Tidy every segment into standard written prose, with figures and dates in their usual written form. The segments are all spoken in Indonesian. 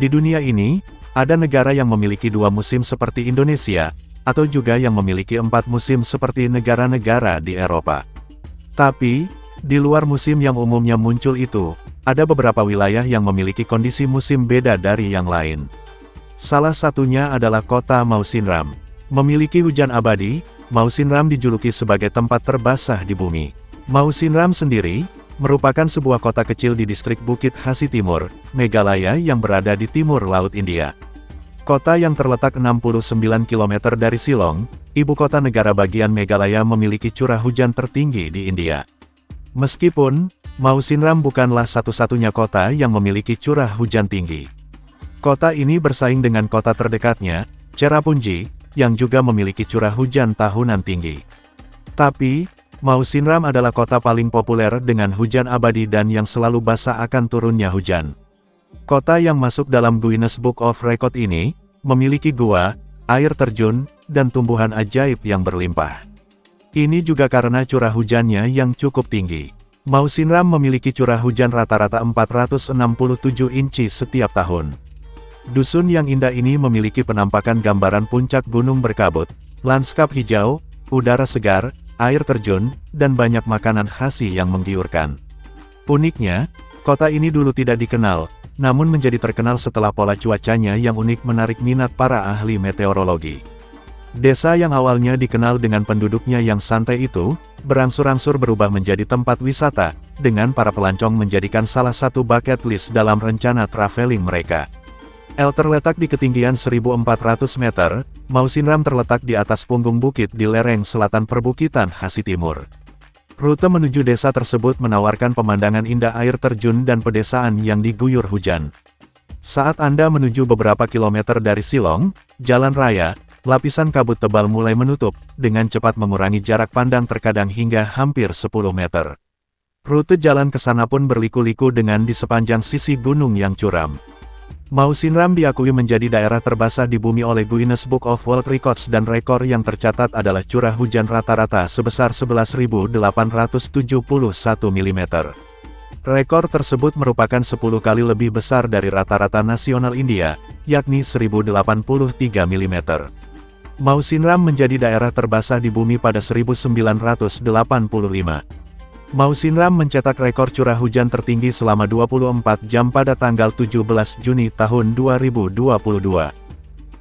Di dunia ini, ada negara yang memiliki 2 musim seperti Indonesia, atau juga yang memiliki 4 musim seperti negara-negara di Eropa. Tapi, di luar musim yang umumnya muncul itu, ada beberapa wilayah yang memiliki kondisi musim beda dari yang lain. Salah satunya adalah kota Mausinram. Memiliki hujan abadi, Mausinram dijuluki sebagai tempat terbasah di bumi. Mausinram sendiri, merupakan sebuah kota kecil di distrik Bukit Khasi Timur, Meghalaya yang berada di timur Laut India. Kota yang terletak 69 km dari Shillong, ibu kota negara bagian Meghalaya memiliki curah hujan tertinggi di India. Meskipun, Mausinram bukanlah satu-satunya kota yang memiliki curah hujan tinggi. Kota ini bersaing dengan kota terdekatnya, Cherrapunji, yang juga memiliki curah hujan tahunan tinggi. Tapi, Mausinram adalah kota paling populer dengan hujan abadi dan yang selalu basah akan turunnya hujan. Kota yang masuk dalam Guinness Book of Record ini, memiliki gua, air terjun, dan tumbuhan ajaib yang berlimpah. Ini juga karena curah hujannya yang cukup tinggi. Mausinram memiliki curah hujan rata-rata 467 inci setiap tahun. Dusun yang indah ini memiliki penampakan gambaran puncak gunung berkabut, lanskap hijau, udara segar, air terjun, dan banyak makanan khas yang menggiurkan. Uniknya, kota ini dulu tidak dikenal, namun menjadi terkenal setelah pola cuacanya yang unik menarik minat para ahli meteorologi. Desa yang awalnya dikenal dengan penduduknya yang santai itu, berangsur-angsur berubah menjadi tempat wisata, dengan para pelancong menjadikan salah satu bucket list dalam rencana traveling mereka. Terletak di ketinggian 1.400 meter, Mausinram terletak di atas punggung bukit di lereng selatan perbukitan Khasi Timur. Rute menuju desa tersebut menawarkan pemandangan indah air terjun dan pedesaan yang diguyur hujan. Saat Anda menuju beberapa kilometer dari Shillong, jalan raya, lapisan kabut tebal mulai menutup, dengan cepat mengurangi jarak pandang terkadang hingga hampir 10 meter. Rute jalan ke sana pun berliku-liku dengan di sepanjang sisi gunung yang curam. Mausinram diakui menjadi daerah terbasah di bumi oleh Guinness Book of World Records dan rekor yang tercatat adalah curah hujan rata-rata sebesar 11.871 mm. Rekor tersebut merupakan 10 kali lebih besar dari rata-rata nasional India, yakni 1.083 mm. Mausinram menjadi daerah terbasah di bumi pada 1985. Mausinram mencetak rekor curah hujan tertinggi selama 24 jam pada tanggal 17 Juni tahun 2022.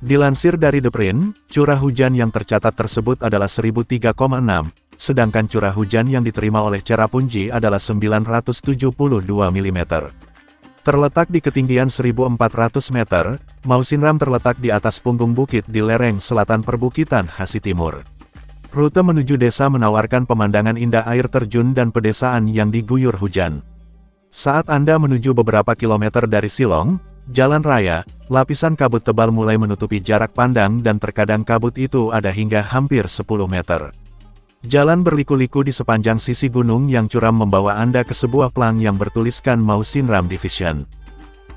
Dilansir dari The Print, curah hujan yang tercatat tersebut adalah 1003,6, sedangkan curah hujan yang diterima oleh Cherrapunji adalah 972 mm. Terletak di ketinggian 1.400 meter, Mausinram terletak di atas punggung bukit di lereng selatan perbukitan Khasi Timur. Rute menuju desa menawarkan pemandangan indah air terjun dan pedesaan yang diguyur hujan. Saat Anda menuju beberapa kilometer dari Shillong, jalan raya, lapisan kabut tebal mulai menutupi jarak pandang dan terkadang kabut itu ada hingga hampir 10 meter. Jalan berliku-liku di sepanjang sisi gunung yang curam membawa Anda ke sebuah plang yang bertuliskan Mausinram Division.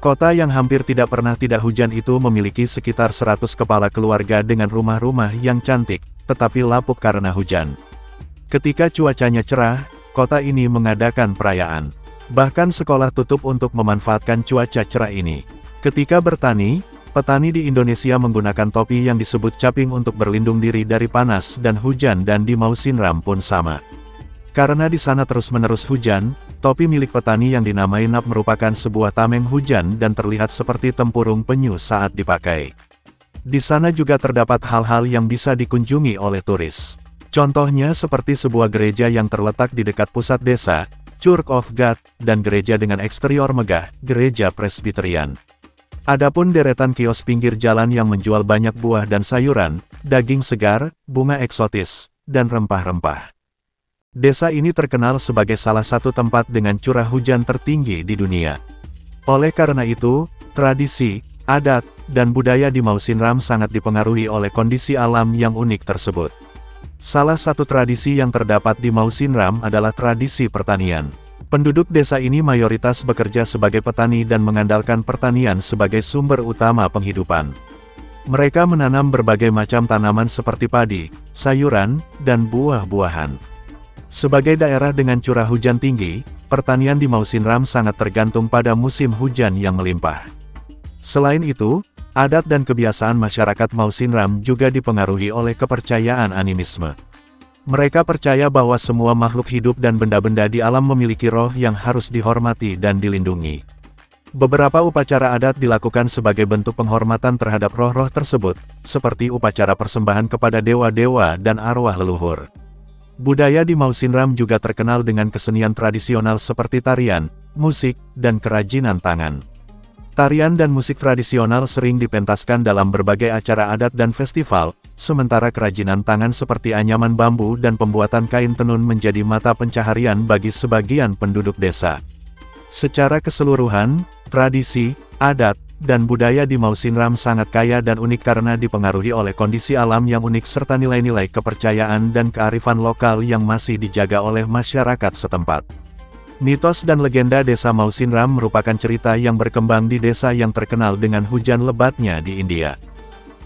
Kota yang hampir tidak pernah tidak hujan itu memiliki sekitar 100 kepala keluarga dengan rumah-rumah yang cantik, tetapi lapuk karena hujan. Ketika cuacanya cerah, kota ini mengadakan perayaan. Bahkan sekolah tutup untuk memanfaatkan cuaca cerah ini. Ketika bertani, petani di Indonesia menggunakan topi yang disebut caping untuk berlindung diri dari panas dan hujan, dan di Mausinram pun sama. Karena di sana terus-menerus hujan, topi milik petani yang dinamai nap merupakan sebuah tameng hujan dan terlihat seperti tempurung penyu saat dipakai. Di sana juga terdapat hal-hal yang bisa dikunjungi oleh turis. Contohnya seperti sebuah gereja yang terletak di dekat pusat desa, Church of God, dan gereja dengan eksterior megah, gereja Presbyterian. Adapun deretan kios pinggir jalan yang menjual banyak buah dan sayuran, daging segar, bunga eksotis, dan rempah-rempah. Desa ini terkenal sebagai salah satu tempat dengan curah hujan tertinggi di dunia. Oleh karena itu, tradisi, adat, dan budaya di Mausinram sangat dipengaruhi oleh kondisi alam yang unik tersebut. Salah satu tradisi yang terdapat di Mausinram adalah tradisi pertanian. Penduduk desa ini mayoritas bekerja sebagai petani dan mengandalkan pertanian sebagai sumber utama penghidupan. Mereka menanam berbagai macam tanaman seperti padi, sayuran, dan buah-buahan. Sebagai daerah dengan curah hujan tinggi, pertanian di Mausinram sangat tergantung pada musim hujan yang melimpah. Selain itu, adat dan kebiasaan masyarakat Mausinram juga dipengaruhi oleh kepercayaan animisme. Mereka percaya bahwa semua makhluk hidup dan benda-benda di alam memiliki roh yang harus dihormati dan dilindungi. Beberapa upacara adat dilakukan sebagai bentuk penghormatan terhadap roh-roh tersebut, seperti upacara persembahan kepada dewa-dewa dan arwah leluhur. Budaya di Mausinram juga terkenal dengan kesenian tradisional seperti tarian, musik, dan kerajinan tangan. Tarian dan musik tradisional sering dipentaskan dalam berbagai acara adat dan festival, sementara kerajinan tangan seperti anyaman bambu dan pembuatan kain tenun menjadi mata pencaharian bagi sebagian penduduk desa. Secara keseluruhan, tradisi, adat, dan budaya di Mausinram sangat kaya dan unik karena dipengaruhi oleh kondisi alam yang unik serta nilai-nilai kepercayaan dan kearifan lokal yang masih dijaga oleh masyarakat setempat. Mitos dan legenda desa Mausinram merupakan cerita yang berkembang di desa yang terkenal dengan hujan lebatnya di India.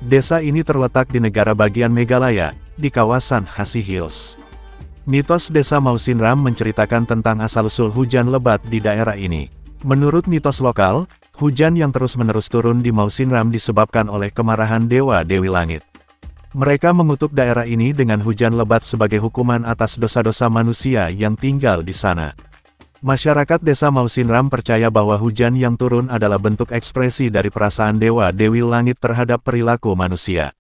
Desa ini terletak di negara bagian Meghalaya, di kawasan Khasi Hills. Mitos desa Mausinram menceritakan tentang asal-usul hujan lebat di daerah ini. Menurut mitos lokal, hujan yang terus-menerus turun di Mausinram disebabkan oleh kemarahan dewa-dewi langit. Mereka mengutuk daerah ini dengan hujan lebat sebagai hukuman atas dosa-dosa manusia yang tinggal di sana. Masyarakat desa Mausinram percaya bahwa hujan yang turun adalah bentuk ekspresi dari perasaan dewa-dewi langit terhadap perilaku manusia.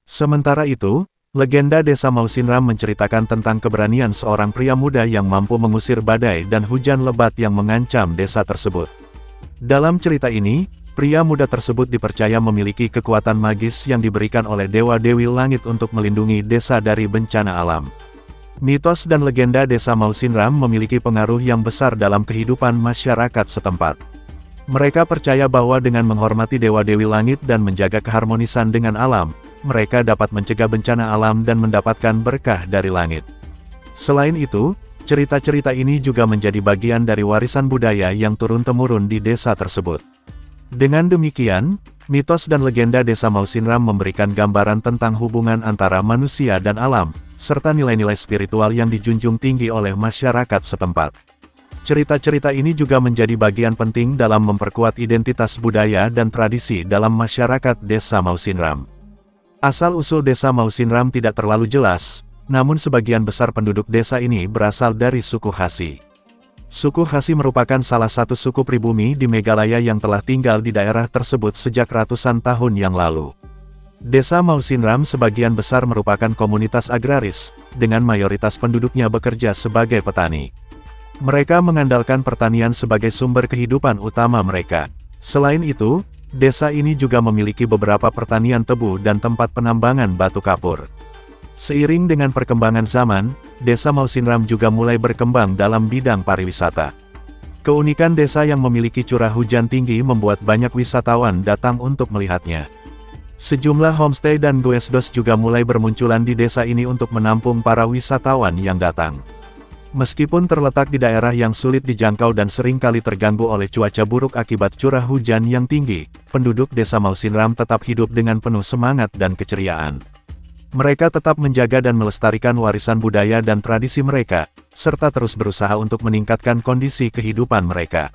Sementara itu, legenda desa Mausinram menceritakan tentang keberanian seorang pria muda yang mampu mengusir badai dan hujan lebat yang mengancam desa tersebut. Dalam cerita ini, pria muda tersebut dipercaya memiliki kekuatan magis yang diberikan oleh dewa-dewi langit untuk melindungi desa dari bencana alam. Mitos dan legenda desa Mausinram memiliki pengaruh yang besar dalam kehidupan masyarakat setempat. Mereka percaya bahwa dengan menghormati dewa-dewi langit dan menjaga keharmonisan dengan alam, mereka dapat mencegah bencana alam dan mendapatkan berkah dari langit. Selain itu, cerita-cerita ini juga menjadi bagian dari warisan budaya yang turun-temurun di desa tersebut. Dengan demikian, mitos dan legenda desa Mausinram memberikan gambaran tentang hubungan antara manusia dan alam, serta nilai-nilai spiritual yang dijunjung tinggi oleh masyarakat setempat. Cerita-cerita ini juga menjadi bagian penting dalam memperkuat identitas budaya dan tradisi dalam masyarakat desa Mausinram. Asal-usul desa Mausinram tidak terlalu jelas, namun sebagian besar penduduk desa ini berasal dari suku Khasi. Suku Khasi merupakan salah satu suku pribumi di Meghalaya yang telah tinggal di daerah tersebut sejak ratusan tahun yang lalu. Desa Mausinram sebagian besar merupakan komunitas agraris, dengan mayoritas penduduknya bekerja sebagai petani. Mereka mengandalkan pertanian sebagai sumber kehidupan utama mereka. Selain itu, desa ini juga memiliki beberapa pertanian tebu dan tempat penambangan batu kapur. Seiring dengan perkembangan zaman, desa Mausinram juga mulai berkembang dalam bidang pariwisata. Keunikan desa yang memiliki curah hujan tinggi membuat banyak wisatawan datang untuk melihatnya. Sejumlah homestay dan guesthouse juga mulai bermunculan di desa ini untuk menampung para wisatawan yang datang. Meskipun terletak di daerah yang sulit dijangkau dan sering kali terganggu oleh cuaca buruk akibat curah hujan yang tinggi, penduduk desa Mausinram tetap hidup dengan penuh semangat dan keceriaan. Mereka tetap menjaga dan melestarikan warisan budaya dan tradisi mereka, serta terus berusaha untuk meningkatkan kondisi kehidupan mereka.